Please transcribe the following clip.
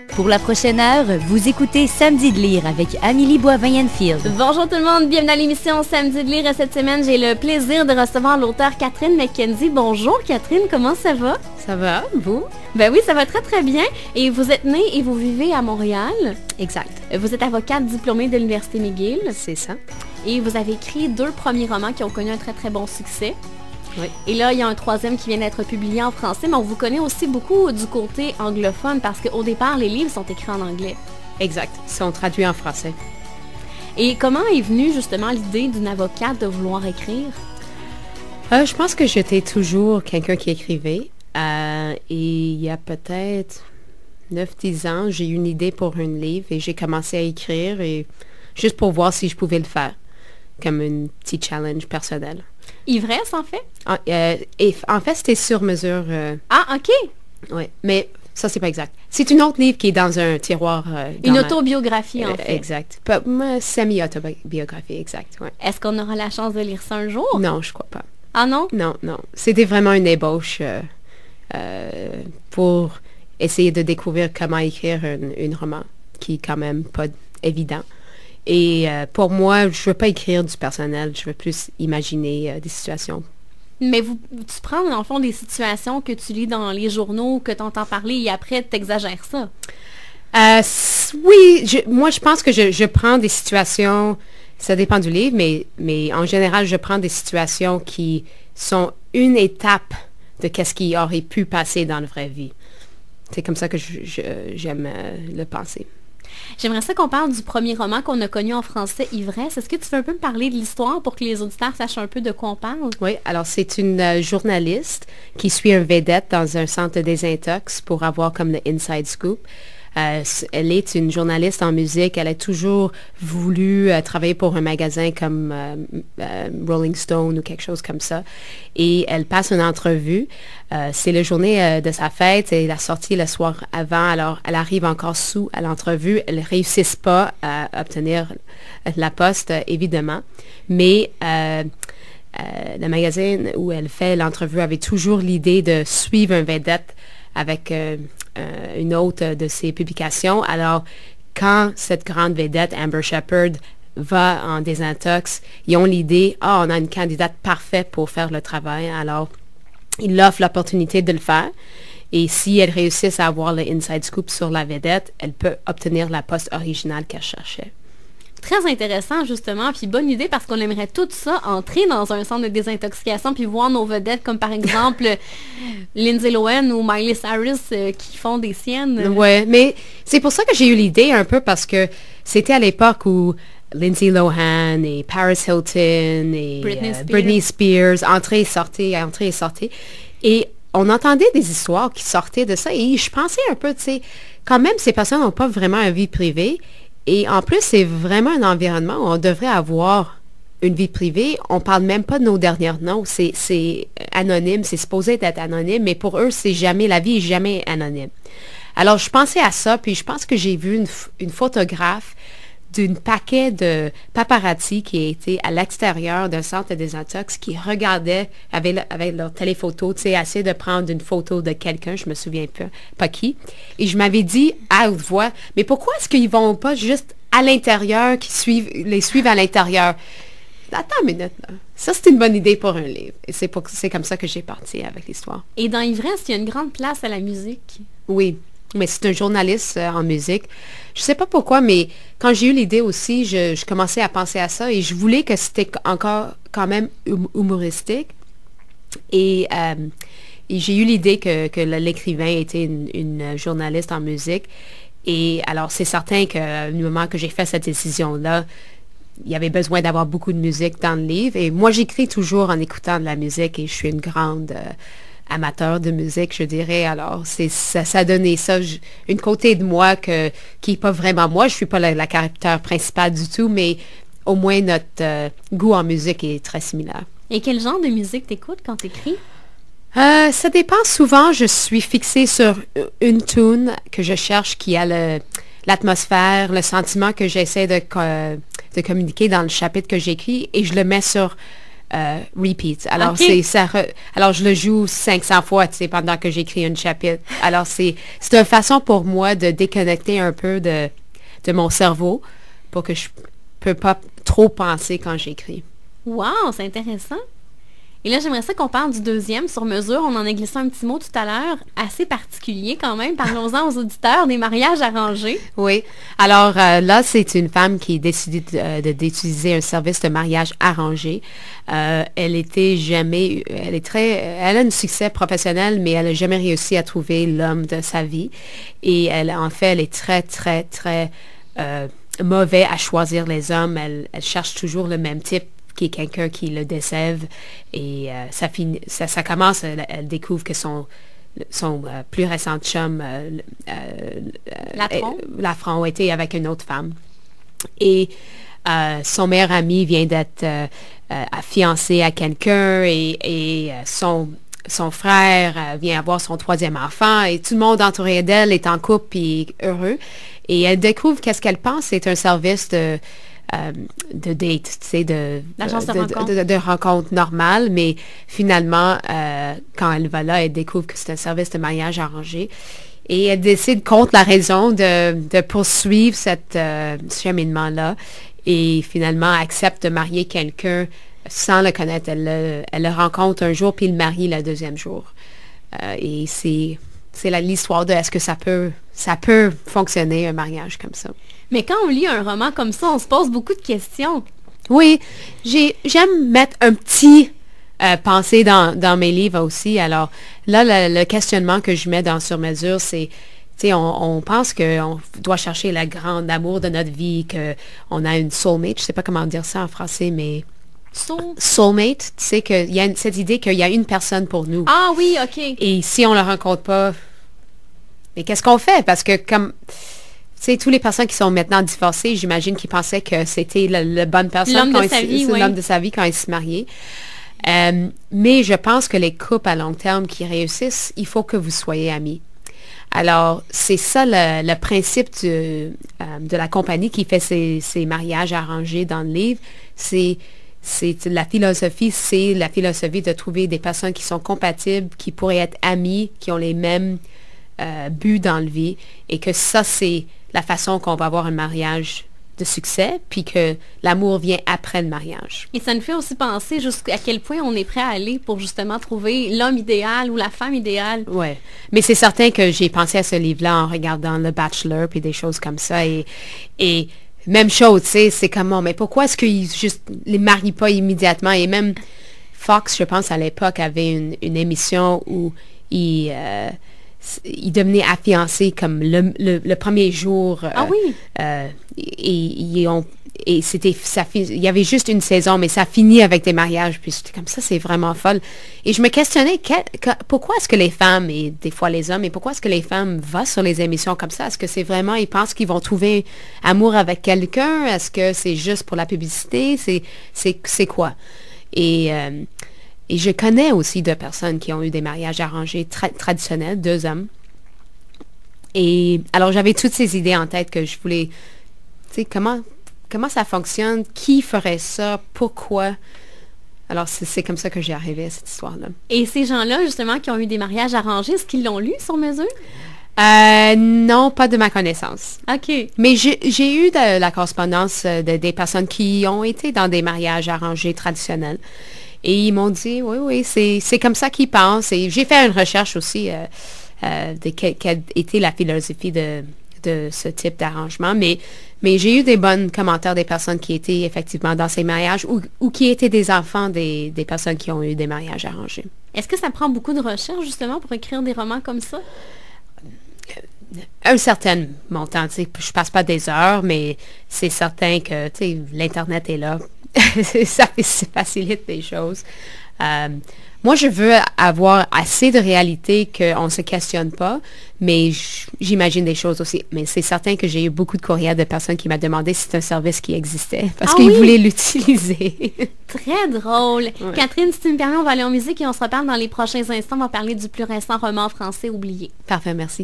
Pour la prochaine heure, vous écoutez Samedi de lire avec Amélie Boivin-Enfield. Bonjour tout le monde, bienvenue à l'émission Samedi de lire. Cette semaine, j'ai le plaisir de recevoir l'auteure Catherine McKenzie. Bonjour Catherine, comment ça va? Ça va, vous? Ben oui, ça va très très bien. Et vous êtes née et vous vivez à Montréal. Exact. Vous êtes avocate diplômée de l'Université McGill. C'est ça. Et vous avez écrit 2 premiers romans qui ont connu un très très bon succès. Oui. Et là, il y a un 3e qui vient d'être publié en français, mais on vous connaît aussi beaucoup du côté anglophone parce qu'au départ, les livres sont écrits en anglais. Exact. Ils sont traduits en français. Et comment est venue justement l'idée d'une avocate de vouloir écrire? Je pense que j'étais toujours quelqu'un qui écrivait. Et il y a peut-être 9-10 ans, j'ai eu une idée pour un livre et j'ai commencé à écrire et juste pour voir si je pouvais le faire, comme un petit challenge personnel. Ivresse, en fait? En fait, c'était sur mesure. Ah, OK. Oui, mais ça, c'est pas exact. C'est une autre livre qui est dans un tiroir. Une autobiographie, en fait. Exact. Semi-autobiographie, exact, ouais. Est-ce qu'on aura la chance de lire ça un jour? Non, je crois pas. Ah non? Non. C'était vraiment une ébauche pour essayer de découvrir comment écrire un roman qui est quand même pas évident. Et pour moi, je veux pas écrire du personnel, je veux plus imaginer des situations. Mais tu prends, dans le fond, des situations que tu lis dans les journaux, que tu entends parler, et après, tu exagères ça. Oui, moi, je pense que je prends des situations, ça dépend du livre, mais en général, je prends des situations qui sont une étape de qu'est-ce qui aurait pu passer dans la vraie vie. C'est comme ça que j'aime le penser. J'aimerais ça qu'on parle du premier roman qu'on a connu en français, Ivresse. Est-ce que tu veux un peu me parler de l'histoire pour que les auditeurs sachent un peu de quoi on parle? Oui, alors c'est une journaliste qui suit un vedette dans un centre de désintox pour avoir comme le inside scoop. Elle est une journaliste en musique. Elle a toujours voulu travailler pour un magasin comme Rolling Stone ou quelque chose comme ça. Et elle passe une entrevue. C'est la journée de sa fête. Elle a sorti le soir avant. Alors, elle arrive encore sous à l'entrevue. Elle ne réussit pas à obtenir la poste, évidemment. Mais le magazine où elle fait l'entrevue avait toujours l'idée de suivre un vedette avec une autre de ses publications. Alors, quand cette grande vedette, Amber Shepherd, va en désintox, ils ont l'idée, on a une candidate parfaite pour faire le travail. Alors, ils offrent l'opportunité de le faire. Et si elle réussit à avoir le inside scoop sur la vedette, elle peut obtenir la poste originale qu'elle cherchait. Très intéressant, justement, puis bonne idée parce qu'on aimerait tout ça entrer dans un centre de désintoxication puis voir nos vedettes comme par exemple Lindsay Lohan ou Miley Cyrus qui font des siennes. Oui, mais c'est pour ça que j'ai eu l'idée un peu parce que c'était à l'époque où Lindsay Lohan et Paris Hilton et Britney Spears entraient et sortaient. Et on entendait des histoires qui sortaient de ça et je pensais un peu, tu sais, quand même ces personnes n'ont pas vraiment une vie privée. Et en plus, c'est vraiment un environnement où on devrait avoir une vie privée. On parle même pas de nos derniers noms. C'est anonyme, c'est supposé être anonyme, mais pour eux, la vie est jamais anonyme. Alors, je pensais à ça, puis je pense que j'ai vu une photographe d'un paquet de paparazzi qui était à l'extérieur d'un centre de désintox qui regardaient avec leur téléphoto, tu sais, essayer de prendre une photo de quelqu'un, je me souviens pas qui. Et je m'avais dit à haute voix, mais pourquoi est-ce qu'ils vont pas juste à l'intérieur, les suivent à l'intérieur? Attends une minute, là. Ça, c'est une bonne idée pour un livre. Et c'est comme ça que j'ai parti avec l'histoire. Et dans Ivresse, il y a une grande place à la musique. Oui. Mais c'est un journaliste en musique. Je sais pas pourquoi, mais quand j'ai eu l'idée aussi, je commençais à penser à ça et je voulais que c'était encore quand même humoristique. Et j'ai eu l'idée que l'écrivain était une journaliste en musique. Et alors, c'est certain qu'au moment que j'ai fait cette décision-là, il y avait besoin d'avoir beaucoup de musique dans le livre. Et moi, j'écris toujours en écoutant de la musique et je suis une grande amateur de musique, je dirais. Alors, ça a donné ça, une côté de moi qui n'est pas vraiment moi. Je suis pas la caractère principale du tout, mais au moins notre goût en musique est très similaire. Et quel genre de musique t'écoutes quand t'écris? Ça dépend. Souvent, je suis fixée sur une tune que je cherche qui a l'atmosphère, le sentiment que j'essaie de communiquer dans le chapitre que j'écris et je le mets sur repeat. Alors, alors, je le joue 500 fois, tu sais, pendant que j'écris un chapitre. Alors, c'est une façon pour moi de déconnecter un peu de mon cerveau pour que je peux pas trop penser quand j'écris. Wow, c'est intéressant. Et là, j'aimerais ça qu'on parle du deuxième sur mesure. On en a glissé un petit mot tout à l'heure, assez particulier quand même. Parlons-en aux auditeurs, des mariages arrangés. Oui. Alors là, c'est une femme qui a décidé d'utiliser un service de mariage arrangé. Elle a un succès professionnel, mais elle n'a jamais réussi à trouver l'homme de sa vie. Et elle est très, très, très mauvais à choisir les hommes. Elle cherche toujours le même type, qui est quelqu'un qui le décève, et ça commence, elle découvre que son plus récent chum, Lafront, était avec une autre femme. Et son meilleur ami vient d'être fiancé à quelqu'un, et son frère vient avoir son 3e enfant, et tout le monde entouré d'elle est en couple et heureux. Et elle découvre qu'est-ce qu'elle pense, c'est un service de date, tu sais, de rencontre normale, mais finalement, quand elle va là, elle découvre que c'est un service de mariage arrangé, et elle décide contre la raison de poursuivre ce cheminement-là, et finalement accepte de marier quelqu'un sans le connaître. Elle le rencontre un jour, puis il le marie le 2e jour. Et c'est l'histoire de est-ce que ça peut fonctionner, un mariage comme ça. Mais quand on lit un roman comme ça, on se pose beaucoup de questions. Oui, j'aime mettre un petit pensée dans mes livres aussi. Alors là, le questionnement que je mets dans Sur mesure, c'est, tu sais, on pense qu'on doit chercher le grand amour de notre vie, qu'on a une soulmate. Je sais pas comment dire ça en français, mais... Soulmate, tu sais, qu'il y a cette idée qu'il y a une personne pour nous. Ah oui, OK. Et si on ne le rencontre pas, mais qu'est-ce qu'on fait? Parce que comme... Tu sais, toutes les personnes qui sont maintenant divorcées, j'imagine qu'ils pensaient que c'était la bonne personne. L'homme de sa vie quand ils se mariaient. Mais je pense que les couples à long terme qui réussissent, il faut que vous soyez amis. Alors, c'est ça le principe de la compagnie qui fait ces mariages arrangés dans le livre. C'est la philosophie de trouver des personnes qui sont compatibles, qui pourraient être amis, qui ont les mêmes buts dans la vie, et que ça, c'est la façon qu'on va avoir un mariage de succès, puis que l'amour vient après le mariage. Et ça nous fait aussi penser jusqu'à quel point on est prêt à aller pour justement trouver l'homme idéal ou la femme idéale. Oui, mais c'est certain que j'ai pensé à ce livre-là en regardant Le Bachelor, puis des choses comme ça, et même chose, tu sais, c'est comment, mais pourquoi est-ce qu'ils juste les marient pas immédiatement? Et même Fox, je pense, à l'époque, avait une émission où il devenait affiancé comme le premier jour. Ah oui? Et il y avait juste une saison, mais ça finit avec des mariages, puis c'était comme ça, c'est vraiment folle. Et je me questionnais, pourquoi est-ce que les femmes, et des fois les hommes, et pourquoi est-ce que les femmes vont sur les émissions comme ça? Est-ce que c'est vraiment, ils pensent qu'ils vont trouver amour avec quelqu'un? Est-ce que c'est juste pour la publicité? C'est quoi? Et je connais aussi 2 personnes qui ont eu des mariages arrangés traditionnels, 2 hommes. Et alors, j'avais toutes ces idées en tête que je voulais, tu sais, comment ça fonctionne, qui ferait ça, pourquoi. Alors, c'est comme ça que j'ai arrivé à cette histoire-là. Et ces gens-là, justement, qui ont eu des mariages arrangés, est-ce qu'ils l'ont lu sur mesure? Non, pas de ma connaissance. OK. Mais j'ai eu de la correspondance des personnes qui ont été dans des mariages arrangés traditionnels. Et ils m'ont dit, oui, c'est comme ça qu'ils pensent. Et j'ai fait une recherche aussi de quelle était la philosophie de ce type d'arrangement. Mais j'ai eu des bons commentaires des personnes qui étaient effectivement dans ces mariages ou qui étaient des enfants des personnes qui ont eu des mariages arrangés. Est-ce que ça prend beaucoup de recherche, justement, pour écrire des romans comme ça? Un certain montant. Je passe pas des heures, mais c'est certain que l'Internet est là. Ça facilite les choses. Moi, je veux avoir assez de réalité qu'on ne se questionne pas, mais j'imagine des choses aussi. Mais c'est certain que j'ai eu beaucoup de courriels de personnes qui m'ont demandé si c'est un service qui existait, parce qu'ils voulaient l'utiliser. Très drôle. Ouais. Catherine, si tu me permets, on va aller en musique et on se reparle dans les prochains instants. On va parler du plus récent roman français oublié. Parfait, merci.